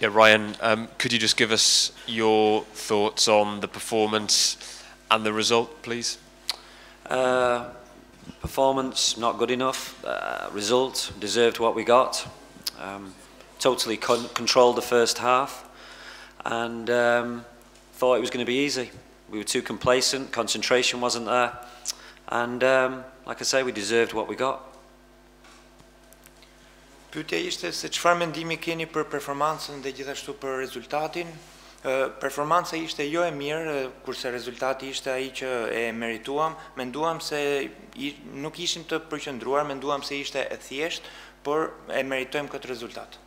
Yeah, Ryan, could you just give us your thoughts on the performance and the result, please? Performance, not good enough. Result, deserved what we got. Totally controlled the first half and thought it was going to be easy. We were too complacent, concentration wasn't there, and like I say, we deserved what we got. Pyetja ishte se çfarë mendimi keni për performancën dhe gjithashtu për rezultatin. Performanca ishte jo e mirë, kurse rezultati ishte ai që e merituam. Menduam se nuk ishim të përqendruar, menduam se ishte e thjeshtë, por e meritojmë këtë rezultat.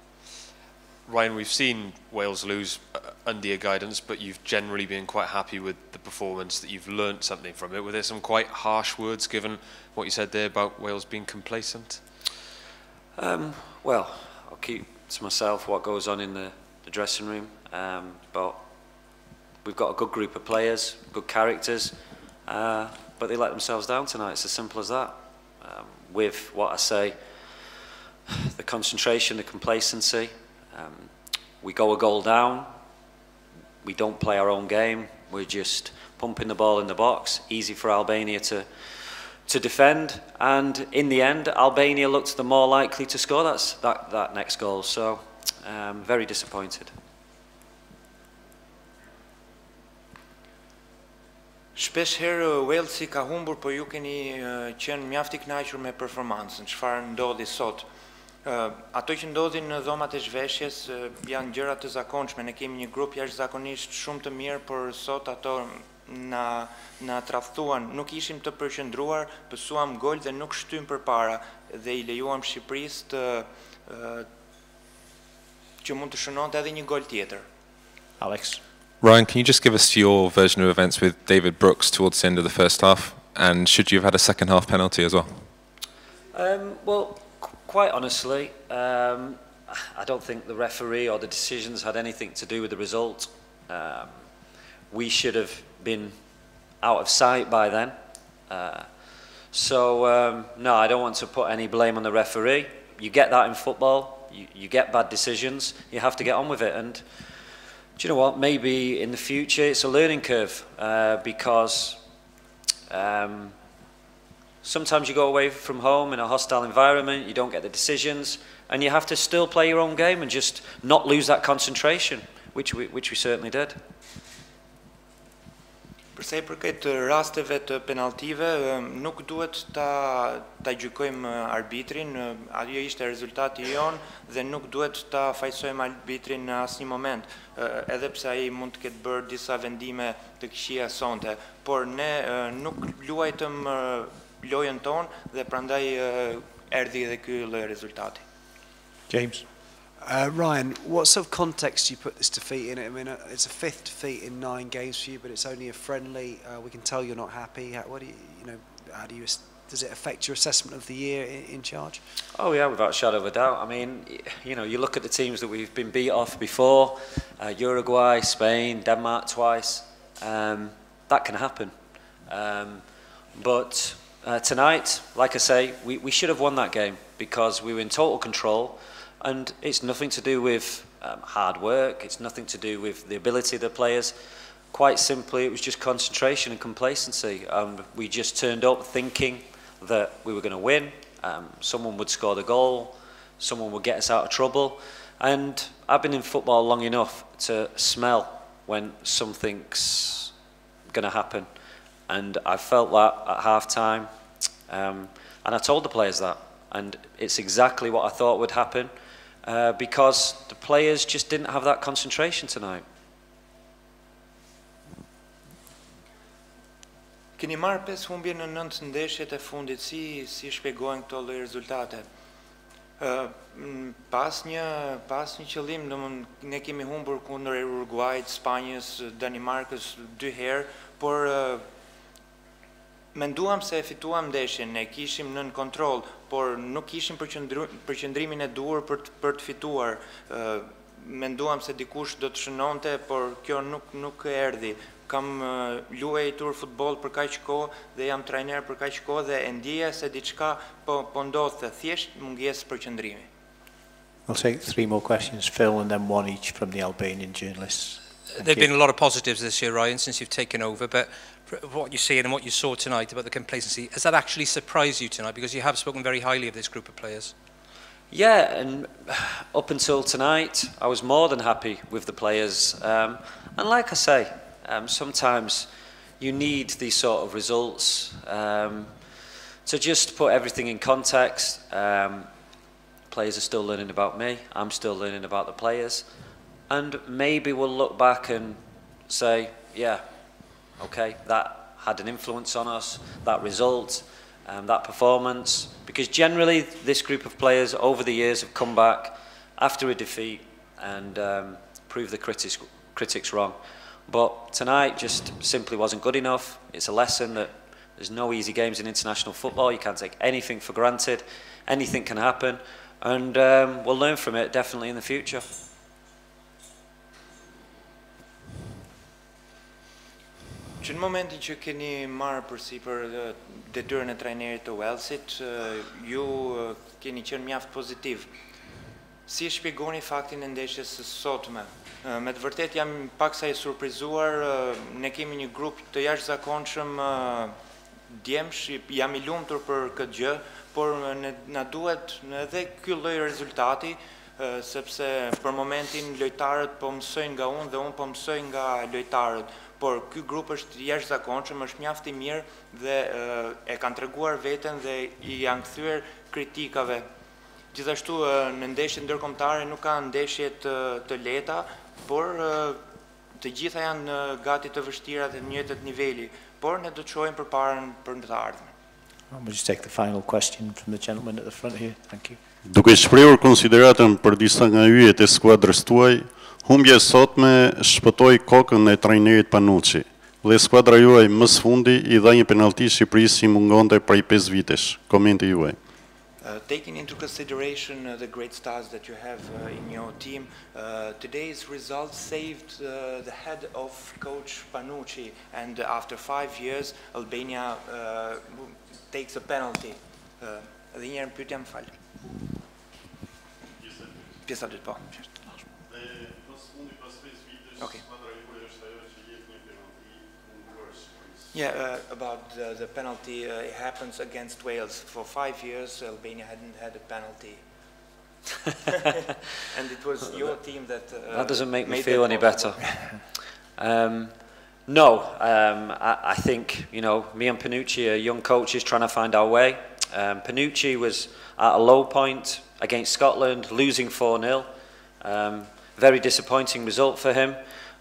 Ryan, we've seen Wales lose under your guidance, but you've generally been quite happy with the performance, that you've learnt something from it. Were there some quite harsh words given what you said there about Wales being complacent? Well, I'll keep to myself what goes on in the dressing room, but we've got a good group of players, good characters, but they let themselves down tonight. It's as simple as that. With what I say, the concentration, the complacency, we go a goal down, we don't play our own game, we're just pumping the ball in the box, easy for Albania to defend, and in the end Albania looked the more likely to score that next goal, so very disappointed. Shpesh herë Walesi ka humbur, por ju keni qenë mjaft I kënaqur me performancën. Çfarë ndodhi sot? Ato që ndodhin në dhomat e zhveshjes janë gjëra të zakonshme. Ne kemi një grup jashtëzakonisht shumë të mirë, por sot ato na tradhtuan. Nuk ishim të përqendruar, pësuam gol dhe nuk shtym përpara dhe I lejuam Shqipërisë që mund të shënonte edhe një gol tjetër. Alex. Ryan, can you just give us your version of events with David Brooks towards the end of the first half? And should you have had a second half penalty as well? Well, quite honestly, I don't think the referee or the decisions had anything to do with the result. We should have been out of sight by then. No, I don't want to put any blame on the referee. You get that in football, you get bad decisions, you have to get on with it. And do you know what, maybe in the future it's a learning curve, because sometimes you go away from home in a hostile environment, you don't get the decisions, and you have to still play your own game and just not lose that concentration, which we certainly did. Përsa I përket rasteve të penaltive, nuk duhet ta gjykojmë arbitrin, ajo ishte rezultati jon dhe nuk duhet ta fajsojmë arbitrin në asnjë moment, edhe pse ai mund të ketë bërë disa vendime të këqija sonte, por ne nuk luajtëm lojën tonë dhe prandaj erdhi edhe ky lloj rezultati. James. Ryan, what sort of context do you put this defeat in? I mean, it's a 5th defeat in 9 games for you, but it's only a friendly. We can tell you're not happy. How does it affect your assessment of the year in charge? Oh yeah, without a shadow of a doubt. I mean, you look at the teams that we've been beat off before, Uruguay, Spain, Denmark twice. That can happen. But tonight, like I say, we should have won that game because we were in total control. And it's nothing to do with hard work, it's nothing to do with the ability of the players. Quite simply, it was just concentration and complacency. We just turned up thinking that we were going to win, someone would score the goal, someone would get us out of trouble. And I've been in football long enough to smell when something's going to happen. And I felt that at half-time, and I told the players that. And it's exactly what I thought would happen. Because the players just didn't have that concentration tonight. Keni marrë 5 humbje në 9 ndeshjet e fundit, si shpjegojnë këto lloj rezultate? Pas një qëllim, ne kemi humbur kundër Uruguayt, Spanjës, Danimarkës 2 herë, por menduam se e fituam ndeshjen, ne kishim nën kontroll, por nuk kishim përqendrimin e duhur për të fituar. Menduam se dikush do të shënonte, por kjo nuk erdhi. Kam luajtur futboll për kaq kohë dhe jam trajner për kaq kohë dhe e ndjeja se diçka po ndodhte, thjesht mungesë përqendrimi. We'll take 3 more questions, Phil, and then 1 each from the Albanian journalists. There've been a lot of positives this year, Ryan, since you've taken over, but what you're seeing and what you saw tonight about the complacency, has that actually surprised you tonight? Because you have spoken very highly of this group of players. Yeah, and up until tonight, I was more than happy with the players. And like I say, sometimes you need these sort of results to just put everything in context. Players are still learning about me. I'm still learning about the players. And maybe we'll look back and say, yeah, okay, that had an influence on us, that result, that performance. Because generally, this group of players over the years have come back after a defeat and proved the critics wrong. But tonight just simply wasn't good enough. It's a lesson that there's no easy games in international football. You can't take anything for granted. Anything can happen. And we'll learn from it definitely in the future. Që në momentin që keni marrë përsipër detyrën e trajnerit të Walesit, ju keni qenë mjaft pozitiv. Si e shpjegoni faktin e ndeshjes së sotme? Me të vërtet jam paksa i surprizuar, ne kemi një grup të jashtëzakonshëm djemsh, jam i lumtur për këtë gjë, por na duhet edhe ky lloj rezultati, sepse për momentin lojtarët po mësojnë nga unë dhe unë po mësoj nga lojtarët. Por ky grup është jashtëzakonshëm, është mjaft i mirë dhe e kanë treguar veten dhe i janë kthyer kritikave. Gjithashtu në ndeshjet ndërkombëtare nuk ka ndeshje të lehta, por të gjitha janë gati të vështira dhe në njëjtë niveli, por ne do të shohim përpara për të ardhmen. We'll just take the final question from the gentleman at the front here. Thank you. Duke shprehur konsideratën për disa nga yjet e skuadrës tuaj, humbja e sotme shpëtoi kokën e trajnerit Panucci dhe skuadra juaj më së fundi i dha një penallti Shqipërisë si mungonte prej 5 vitesh. Komenti juaj. Taking into consideration the great stars that you have in your team, today's result saved the head of coach Panucci, and after 5 years, Albania takes a penalty. Dhe një herë pyetja, më fal. Pjesa dytë po. Okay. Yeah, about the penalty, it happens against Wales. For 5 years, Albania hadn't had a penalty. And it was your team that... that doesn't make me feel any better. No, I think, you know, me and Panucci are young coaches trying to find our way. Panucci was at a low point against Scotland, losing 4-0. Very disappointing result for him.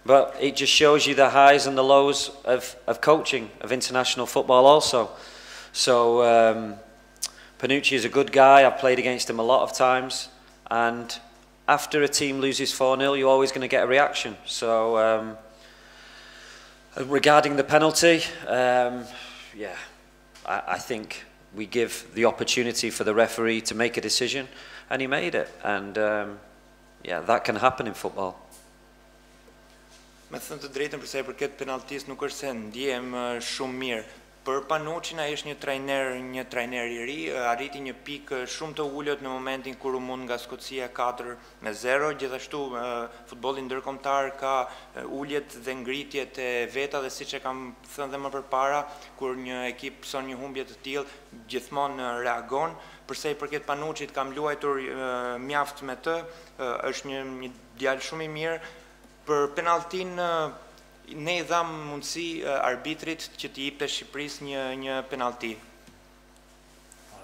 But it just shows you the highs and the lows of coaching, of international football also. So Panucci is a good guy. I've played against him a lot of times. And after a team loses 4-0, you're always going to get a reaction. So regarding the penalty, yeah, I think we give the opportunity for the referee to make a decision, and he made it. And yeah, that can happen in football. Me thënë të drejtën përsa i përket penaltisë nuk është se ndihem shumë mirë. Për Panucci ai është një trajner i ri, arriti një pikë shumë të ulët në momentin kur u mund nga Skocia 4-0. Gjithashtu futbolli ndërkombëtar ka uljet dhe ngritjet e veta dhe siç e kam thënë dhe më përpara, kur një ekip son një humbje të tillë, gjithmonë reagon. Përsa i përket Panucci, kam luajtur mjaft me të, është një djalë shumë i mirë. Për penaltin, ne I dham mundësi arbitrit që t'i jepte Shqipërisë një penalti.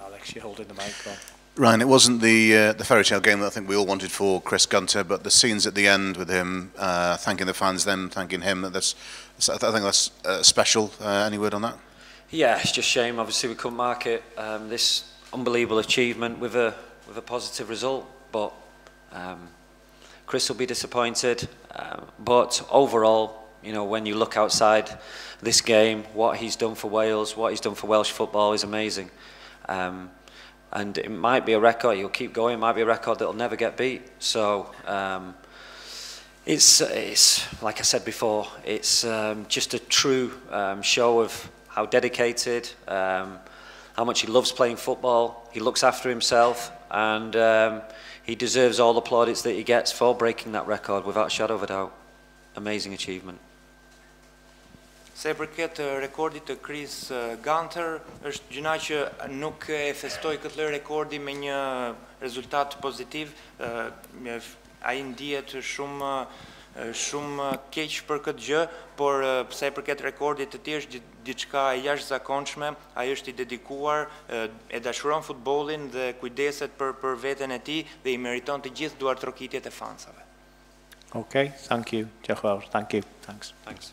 Alex, you're holding the microphone. Ryan, it wasn't the fairy tale game that I think we all wanted for Chris Gunter, but the scenes at the end with him thanking the fans, them thanking him, I think that's special. Any word on that? Yeah, it's just a shame. Obviously, we couldn't market this unbelievable achievement with a positive result, but Chris will be disappointed. But overall, you know, when you look outside this game, what he's done for Wales, what he's done for Welsh football is amazing. And it might be a record, he'll keep going, it might be a record that'll never get beat. So it's like I said before, it's just a true show of how dedicated, how much he loves playing football, he looks after himself, and he deserves all the plaudits that he gets for breaking that record without a shadow of a doubt. Amazing achievement. Se përket rekordit të Chris Gunter, është gjëna që nuk e festoi këtë lloj rekordi me një rezultat pozitiv. Ai ndihet shumë keq për këtë gjë, por sa i përket rekordit të tij është diçka e jashtëzakonshme. Ai është i dedikuar, e dashuron futbollin dhe kujdeset për veten e tij dhe i meriton të gjithë duartrokitjet e fansave. Okay, thank you. Diolch yn fawr. Thank you. Thanks. Thanks.